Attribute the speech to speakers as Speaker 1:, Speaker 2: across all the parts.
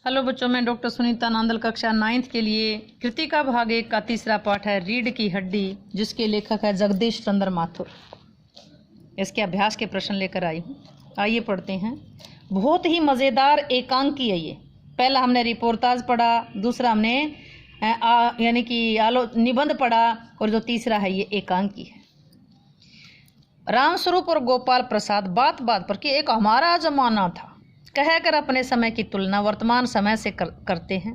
Speaker 1: Hello बच्चों, मैं doctor Sunita Nandal कक्षा 9th के लिए कृतिका भाग 1 का तीसरा पाठ है रीढ़ की हड्डी, जिसके लेखक है जगदीश चंद्र माथुर। इसके अभ्यास के प्रश्न लेकर आई हूँ। आइए पढ़ते हैं। बहुत ही मज़ेदार एकांकी है ये। पहला हमने रिपोर्टाज पढ़ा, दूसरा हमने यानी कि निबंध पढ़ा, और जो तीसरा है ये एकांकी है। रामस्वरूप और गोपाल प्रसाद बात बात पर कि एक हमारा जमाना था कहकर अपने समय की तुलना वर्तमान समय से करते हैं।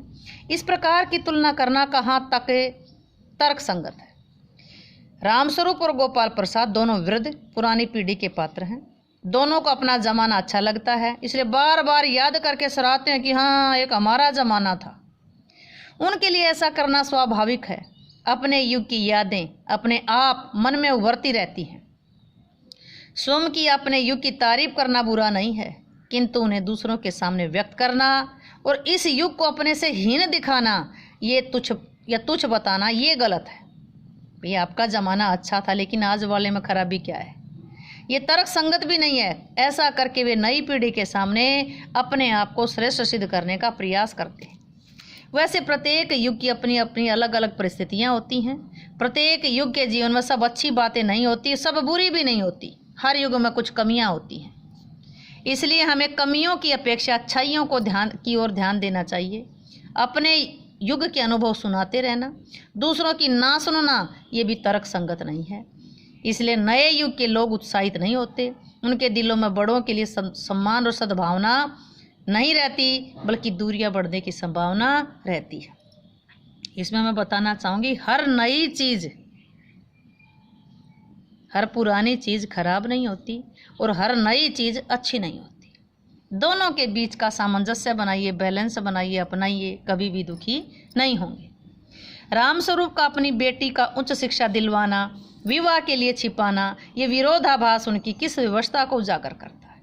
Speaker 1: इस प्रकार की तुलना करना कहाँ तक तर्क संगत है। रामस्वरूप और गोपाल प्रसाद दोनों वृद्ध पुरानी पीढ़ी के पात्र हैं। दोनों को अपना ज़माना अच्छा लगता है, इसलिए बार बार याद करके सराहते हैं कि हाँ, एक हमारा ज़माना था। उनके लिए ऐसा करना स्वाभाविक है। अपने युग की यादें अपने आप मन में उभरती रहती हैं। स्वयं की अपने युग की तारीफ करना बुरा नहीं है, किंतु उन्हें दूसरों के सामने व्यक्त करना और इस युग को अपने से हीन दिखाना, ये तुच्छ बताना, ये गलत है। ये आपका ज़माना अच्छा था, लेकिन आज वाले में खराबी क्या है? ये तर्क संगत भी नहीं है। ऐसा करके वे नई पीढ़ी के सामने अपने आप को श्रेष्ठ सिद्ध करने का प्रयास करते हैं। वैसे प्रत्येक युग की अपनी अपनी अलग अलग परिस्थितियाँ होती हैं। प्रत्येक युग के जीवन में सब अच्छी बातें नहीं होती, सब बुरी भी नहीं होती। हर युग में कुछ कमियाँ होती हैं। इसलिए हमें कमियों की अपेक्षा अच्छाइयों की ओर ध्यान देना चाहिए। अपने युग के अनुभव सुनाते रहना, दूसरों की ना सुनना, ये भी तर्क संगत नहीं है। इसलिए नए युग के लोग उत्साहित नहीं होते। उनके दिलों में बड़ों के लिए सम्मान और सद्भावना नहीं रहती, बल्कि दूरियां बढ़ने की संभावना रहती है। इसमें मैं बताना चाहूँगी, हर नई चीज़, हर पुरानी चीज़ खराब नहीं होती और हर नई चीज़ अच्छी नहीं होती। दोनों के बीच का सामंजस्य बनाइए, बैलेंस बनाइए, अपनाइए, कभी भी दुखी नहीं होंगे। रामस्वरूप का अपनी बेटी का उच्च शिक्षा दिलवाना, विवाह के लिए छिपाना, ये विरोधाभास उनकी किस व्यवस्था को उजागर करता है।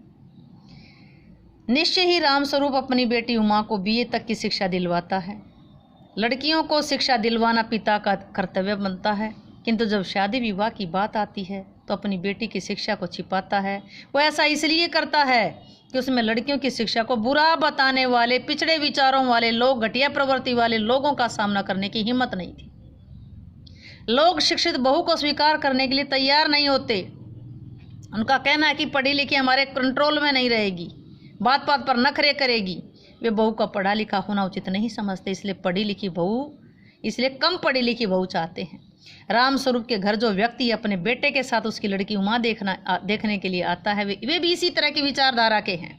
Speaker 1: निश्चय ही रामस्वरूप अपनी बेटी उमा को बीए तक की शिक्षा दिलवाता है। लड़कियों को शिक्षा दिलवाना पिता का कर्तव्य बनता है, किंतु जब शादी विवाह की बात आती है तो अपनी बेटी की शिक्षा को छिपाता है। वो ऐसा इसलिए करता है कि उसमें लड़कियों की शिक्षा को बुरा बताने वाले, पिछड़े विचारों वाले लोग, घटिया प्रवृत्ति वाले लोगों का सामना करने की हिम्मत नहीं थी। लोग शिक्षित बहू को स्वीकार करने के लिए तैयार नहीं होते। उनका कहना है कि पढ़ी लिखी हमारे कंट्रोल में नहीं रहेगी, बात बात पर नखरे करेगी। वे बहू का पढ़ा लिखा होना उचित नहीं समझते, इसलिए कम पढ़ी लिखी बहू चाहते हैं। रामस्वरूप के घर जो व्यक्ति अपने बेटे के साथ उसकी लड़की उमा देखने के लिए आता है, वे भी इसी तरह की विचारधारा के हैं।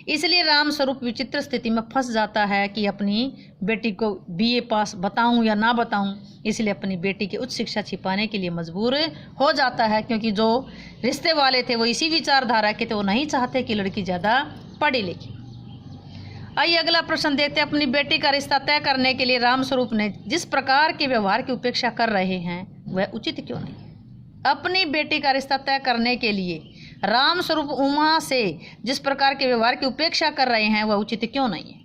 Speaker 1: इसलिए रामस्वरूप विचित्र स्थिति में फंस जाता है कि अपनी बेटी को बीए पास बताऊं या ना बताऊं। इसलिए अपनी बेटी की उच्च शिक्षा छिपाने के लिए मजबूर हो जाता है, क्योंकि जो रिश्ते वाले थे वो इसी विचारधारा के थे। वो नहीं चाहते कि लड़की ज़्यादा पढ़ी लिखी। आइए अगला प्रश्न देखते हैं। अपनी बेटी का रिश्ता तय करने के लिए रामस्वरूप ने जिस प्रकार के व्यवहार की उपेक्षा कर रहे हैं वह उचित क्यों नहीं? अपनी बेटी का रिश्ता तय करने के लिए रामस्वरूप उमा से जिस प्रकार के व्यवहार की उपेक्षा कर रहे हैं वह उचित क्यों नहीं है?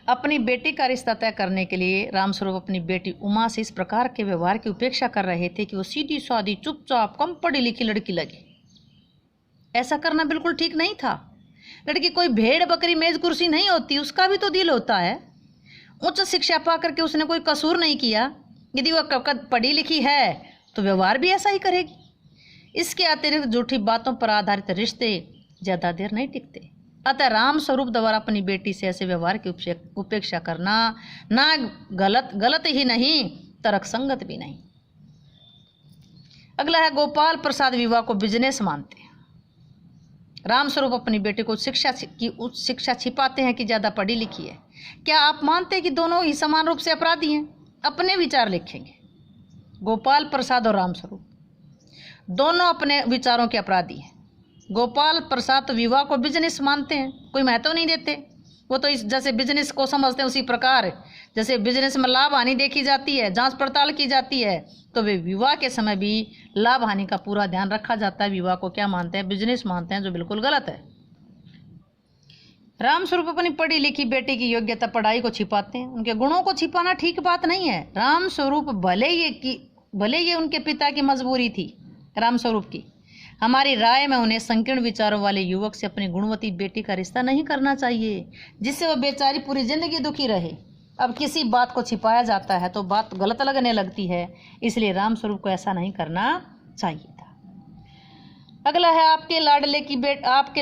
Speaker 1: अपनी बेटी का रिश्ता तय करने के लिए रामस्वरूप अपनी बेटी उमा से इस प्रकार के व्यवहार की उपेक्षा कर रहे थे कि वो सीधी सादी, चुपचाप, कम पढ़ी लिखी लड़की लगे। ऐसा करना बिल्कुल ठीक नहीं था। लड़की कोई भेड़ बकरी मेज कुर्सी नहीं होती, उसका भी तो दिल होता है। उच्च शिक्षा पा करके उसने कोई कसूर नहीं किया। यदि वह पढ़ी लिखी है तो व्यवहार भी ऐसा ही करेगी। इसके अतिरिक्त झूठी बातों पर आधारित रिश्ते ज़्यादा देर नहीं टिकते। अतः रामस्वरूप द्वारा अपनी बेटी से ऐसे व्यवहार की उपेक्षा करना ना गलत ही नहीं, तर्क संगत भी नहीं। अगला है, गोपाल प्रसाद विवाह को बिजनेस मानते हैं। रामस्वरूप अपनी बेटी को उच्च शिक्षा छिपाते हैं कि ज़्यादा पढ़ी लिखी है। क्या आप मानते हैं कि दोनों ही समान रूप से अपराधी हैं? अपने विचार लिखेंगे। गोपाल प्रसाद और रामस्वरूप दोनों अपने विचारों के अपराधी हैं। गोपाल प्रसाद तो विवाह को बिजनेस मानते हैं, कोई महत्व नहीं देते। वो तो जैसे बिजनेस को समझते हैं, उसी प्रकार जैसे बिजनेस में लाभ हानि देखी जाती है, जांच पड़ताल की जाती है, तो वे विवाह के समय भी लाभ हानि का पूरा ध्यान रखा जाता है। विवाह को क्या मानते हैं? बिजनेस मानते हैं, जो बिल्कुल गलत है। रामस्वरूप अपनी पढ़ी लिखी बेटी की योग्यता, पढ़ाई को छिपाते हैं। उनके गुणों को छिपाना ठीक बात नहीं है। रामस्वरूप भले ये उनके पिता की मजबूरी थी रामस्वरूप की, हमारी राय में उन्हें संकीर्ण विचारों वाले युवक से अपनी गुणवती बेटी का रिश्ता नहीं करना चाहिए, जिससे वह बेचारी पूरी जिंदगी दुखी रहे। अब किसी बात को छिपाया जाता है तो बात गलत लगने लगती है, इसलिए रामस्वरूप को ऐसा नहीं करना चाहिए था। अगला है, आपके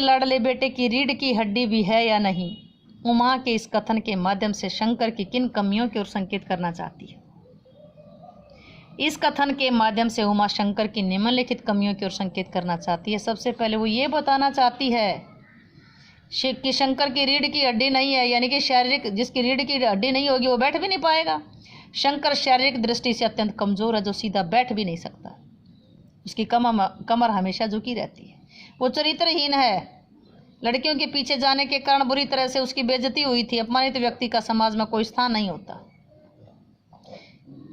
Speaker 1: लाडले बेटे की रीढ़ की हड्डी भी है या नहीं। उमा के इस कथन के माध्यम से शंकर की किन कमियों की ओर संकेत करना चाहती है। इस कथन के माध्यम से उमा शंकर की निम्नलिखित कमियों की ओर संकेत करना चाहती है। सबसे पहले वो ये बताना चाहती है कि शंकर की रीढ़ की हड्डी नहीं है, यानी कि शारीरिक, जिसकी रीढ़ की हड्डी नहीं होगी वो बैठ भी नहीं पाएगा। शंकर शारीरिक दृष्टि से अत्यंत कमजोर है, जो सीधा बैठ भी नहीं सकता। उसकी कमर हमेशा झुकी रहती है। वो चरित्रहीन है। लड़कियों के पीछे जाने के कारण बुरी तरह से उसकी बेइज्जती हुई थी। अपमानित व्यक्ति का समाज में कोई स्थान नहीं होता।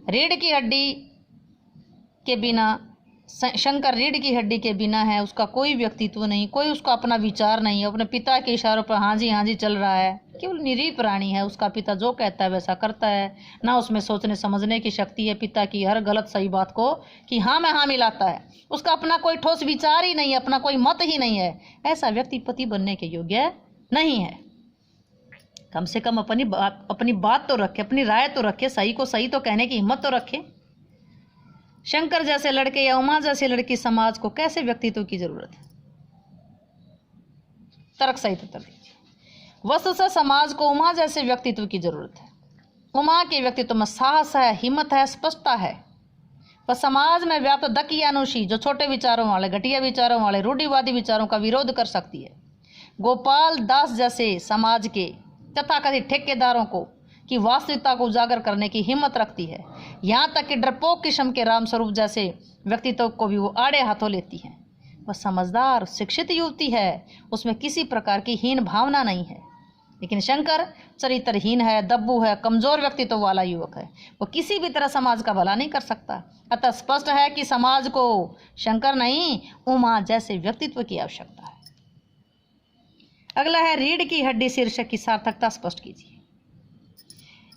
Speaker 1: रीढ़ की हड्डी के बिना, शंकर रीढ़ की हड्डी के बिना है, उसका कोई व्यक्तित्व नहीं, कोई उसका अपना विचार नहीं है। अपने पिता के इशारों पर हाँ जी चल रहा है। केवल निरीह प्राणी है। उसका पिता जो कहता है वैसा करता है। ना उसमें सोचने समझने की शक्ति है। पिता की हर गलत सही बात को कि हाँ में हाँ मिलाता है। उसका अपना कोई ठोस विचार ही नहीं है, अपना कोई मत ही नहीं है। ऐसा व्यक्ति पति बनने के योग्य नहीं है। कम से कम अपनी बात तो रखे, अपनी राय तो रखे, सही को सही तो कहने की हिम्मत तो रखे। शंकर जैसे लड़के या उमा जैसी लड़की समाज को कैसे व्यक्तित्व की जरूरत है? तर्क सहित उत्तर दीजिए। वस्तुतः समाज को उमा जैसे व्यक्तित्व की जरूरत है। उमा के व्यक्तित्व में साहस है, हिम्मत है, स्पष्टता है। पर समाज में व्याप्त दकियानुषी, जो छोटे विचारों वाले, घटिया विचारों वाले, रूढ़िवादी विचारों का विरोध कर सकती है। गोपाल दास जैसे समाज के तथाकथित ठेकेदारों को की वास्तविकता को उजागर करने की हिम्मत रखती है। यहाँ तक कि डरपोक किस्म के रामस्वरूप जैसे व्यक्तित्व को भी वो आड़े हाथों लेती है। वह समझदार शिक्षित युवती है, उसमें किसी प्रकार की हीन भावना नहीं है। लेकिन शंकर चरित्रहीन है, दब्बू है, कमजोर व्यक्तित्व वाला युवक है। वो किसी भी तरह समाज का भला नहीं कर सकता। अतः स्पष्ट है कि समाज को शंकर नहीं, उमा जैसे व्यक्तित्व की आवश्यकता है। अगला है, रीढ़ की हड्डी शीर्षक की सार्थकता स्पष्ट कीजिए।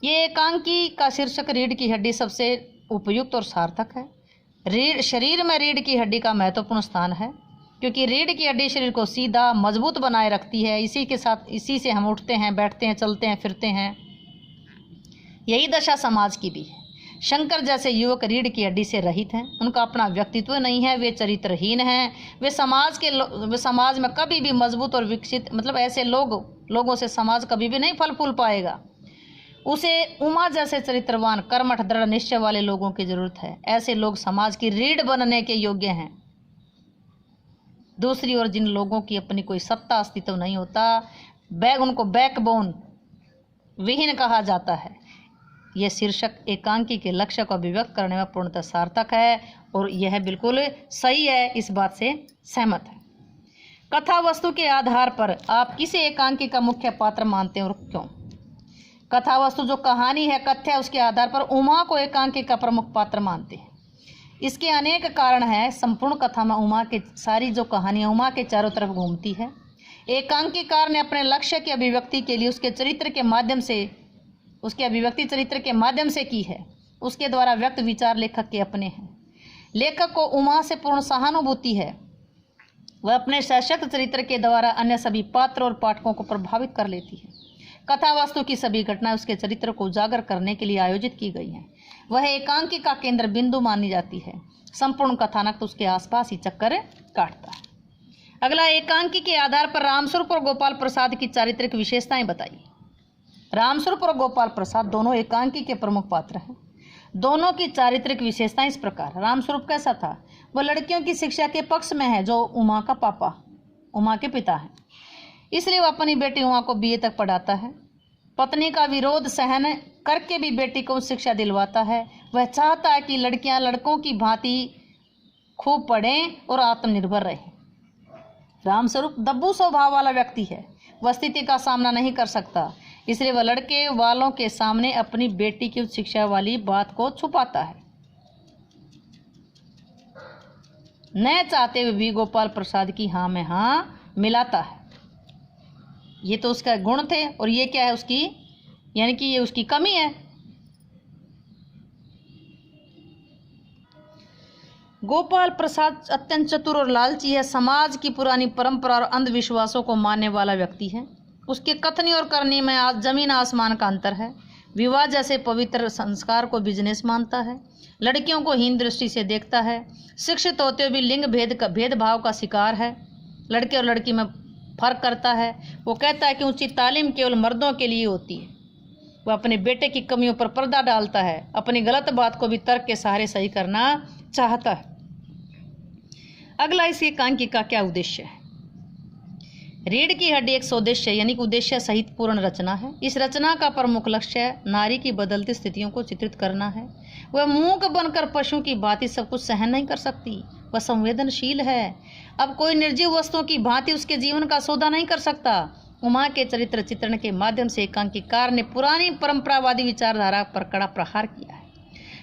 Speaker 1: ये एकांकी का शीर्षक रीढ़ की हड्डी सबसे उपयुक्त और सार्थक है। शरीर में रीढ़ की हड्डी का महत्वपूर्ण स्थान है, क्योंकि रीढ़ की हड्डी शरीर को सीधा मजबूत बनाए रखती है। इसी से हम उठते हैं, बैठते हैं, चलते हैं, फिरते हैं। यही दशा समाज की भी है। शंकर जैसे युवक रीढ़ की हड्डी से रहित हैं। उनका अपना व्यक्तित्व नहीं है, वे चरित्रहीन हैं। वे समाज में कभी भी मजबूत और विकसित, मतलब ऐसे लोगों से समाज कभी भी नहीं फल फूल पाएगा। उसे उमा जैसे चरित्रवान, कर्मठ, दृढ़ निश्चय वाले लोगों की जरूरत है। ऐसे लोग समाज की रीढ़ बनने के योग्य हैं। दूसरी ओर जिन लोगों की अपनी कोई सत्ता अस्तित्व नहीं होता, उनको बैकबोन विहीन कहा जाता है। यह शीर्षक एकांकी के लक्ष्य को अभिव्यक्त करने में पूर्णतः सार्थक है और यह बिल्कुल सही है, इस बात से सहमत है। कथा वस्तु के आधार पर आप किसे एकांकी का मुख्य पात्र मानते हैं और क्यों? कथा वस्तु जो कहानी है, कथ्य है, उसके आधार पर उमा को एकांकी का प्रमुख पात्र मानते हैं। इसके अनेक कारण हैं। संपूर्ण कथा में उमा के सारी जो कहानियाँ उमा के चारों तरफ घूमती है। एकांकीकार ने अपने लक्ष्य की अभिव्यक्ति के लिए उसके अभिव्यक्ति चरित्र के माध्यम से की है। उसके द्वारा व्यक्त विचार लेखक के अपने हैं। लेखक को उमा से पूर्ण सहानुभूति है। वह अपने सशक्त चरित्र के द्वारा अन्य सभी पात्र और पाठकों को प्रभावित कर लेती है। कथा वस्तु की सभी घटनाएं उसके चरित्र को उजागर करने के लिए आयोजित की गई हैं। वह एकांकी का केंद्र बिंदु मानी जाती है। संपूर्ण कथानक तो उसके आसपास ही चक्कर काटता है। अगला, एकांकी के आधार पर रामस्वरूप और गोपाल प्रसाद की चारित्रिक विशेषताएं बताइए। रामस्वरूप और गोपाल प्रसाद दोनों एकांकी के प्रमुख पात्र हैं। दोनों की चारित्रिक विशेषताएं इस प्रकार। रामस्वरूप कैसा था? वह लड़कियों की शिक्षा के पक्ष में है, जो उमा के पिता हैं। इसलिए वह अपनी बेटी उमा को BA तक पढ़ाता है। पत्नी का विरोध सहन करके भी बेटी को शिक्षा दिलवाता है। वह चाहता है कि लड़कियां लड़कों की भांति खूब पढ़ें और आत्मनिर्भर रहें। रामस्वरूप दब्बू स्वभाव वाला व्यक्ति है। वह स्थिति का सामना नहीं कर सकता, इसलिए वह लड़के वालों के सामने अपनी बेटी की उच्च शिक्षा वाली बात को छुपाता है। न चाहते हुए भी गोपाल प्रसाद की हाँ में हाँ मिलाता है। ये तो उसका गुण थे और ये क्या है उसकी, यानी कि ये उसकी कमी है। गोपाल प्रसाद अत्यंत चतुर और लालची है। समाज की पुरानी परंपरा और अंधविश्वासों को मानने वाला व्यक्ति है। उसके कथनी और करनी में आज जमीन आसमान का अंतर है। विवाह जैसे पवित्र संस्कार को बिजनेस मानता है। लड़कियों को हीन दृष्टि से देखता है। शिक्षित होते हुए भी लिंग भेदभाव का शिकार है। लड़के और लड़की में फर्क करता है। वो कहता है कि ऊंची तालीम केवल मर्दों के लिए होती है। वह अपने बेटे की कमियों पर पर्दा डालता है। अपनी गलत बात को भी तर्क के सहारे सही करना चाहता है। अगला, इस एकांकी का क्या उद्देश्य है? रीढ़ की हड्डी एक स्वदेश्य यानी कि उद्देश्य सहित पूर्ण रचना है। इस रचना का प्रमुख लक्ष्य नारी की बदलती स्थितियों को चित्रित करना है। वह मूक बनकर पशु की भांति सब कुछ सहन नहीं कर सकती। वह संवेदनशील है। अब कोई निर्जीव वस्तुओं की भांति उसके जीवन का सौदा नहीं कर सकता। उमा के चरित्र चित्रण के माध्यम से एकांकीकार ने पुरानी परंपरावादी विचारधारा पर कड़ा प्रहार किया है।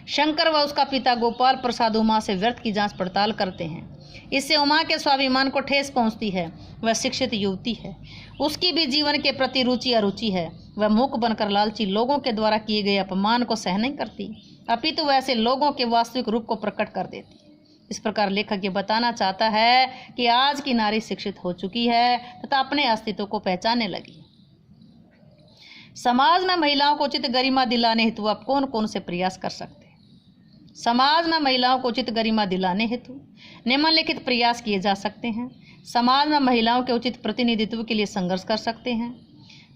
Speaker 1: शंकर व उसका पिता गोपाल प्रसाद उमा से व्यर्थ की जांच पड़ताल करते हैं। इससे उमा के स्वाभिमान को ठेस पहुंचती है। वह शिक्षित युवती है। उसकी भी जीवन के प्रति रुचि अरुचि है। वह मूक बनकर लालची लोगों के द्वारा किए गए अपमान को सहन नहीं करती, अपितु वह ऐसे लोगों के वास्तविक रूप को प्रकट कर देती है। इस प्रकार लेखक ये बताना चाहता है कि आज की नारी शिक्षित हो चुकी है तथा अपने अस्तित्व को पहचानने लगी। समाज में महिलाओं को उचित गरिमा दिलाने हेतु आप कौन कौन से प्रयास कर सकते हैं? समाज में महिलाओं को उचित गरिमा दिलाने हेतु निम्नलिखित प्रयास किए जा सकते हैं। समाज में महिलाओं के उचित प्रतिनिधित्व के लिए संघर्ष कर सकते हैं।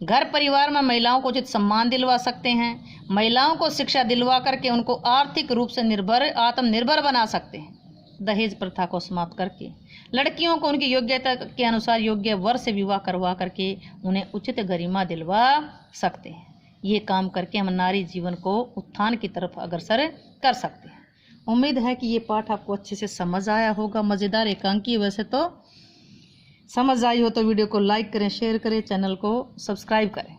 Speaker 1: घर परिवार में महिलाओं को उचित सम्मान दिलवा सकते हैं। महिलाओं को शिक्षा दिलवा करके उनको आर्थिक रूप से आत्मनिर्भर बना सकते हैं। दहेज प्रथा को समाप्त करके लड़कियों को उनकी योग्यता के अनुसार योग्य वर से विवाह करवा करके उन्हें उचित गरिमा दिलवा सकते हैं। ये काम करके हम नारी जीवन को उत्थान की तरफ अग्रसर कर सकते हैं। उम्मीद है कि ये पाठ आपको अच्छे से समझ आया होगा। मज़ेदार एकांकी, वैसे तो समझ आई हो तो वीडियो को लाइक करें, शेयर करें, चैनल को सब्सक्राइब करें।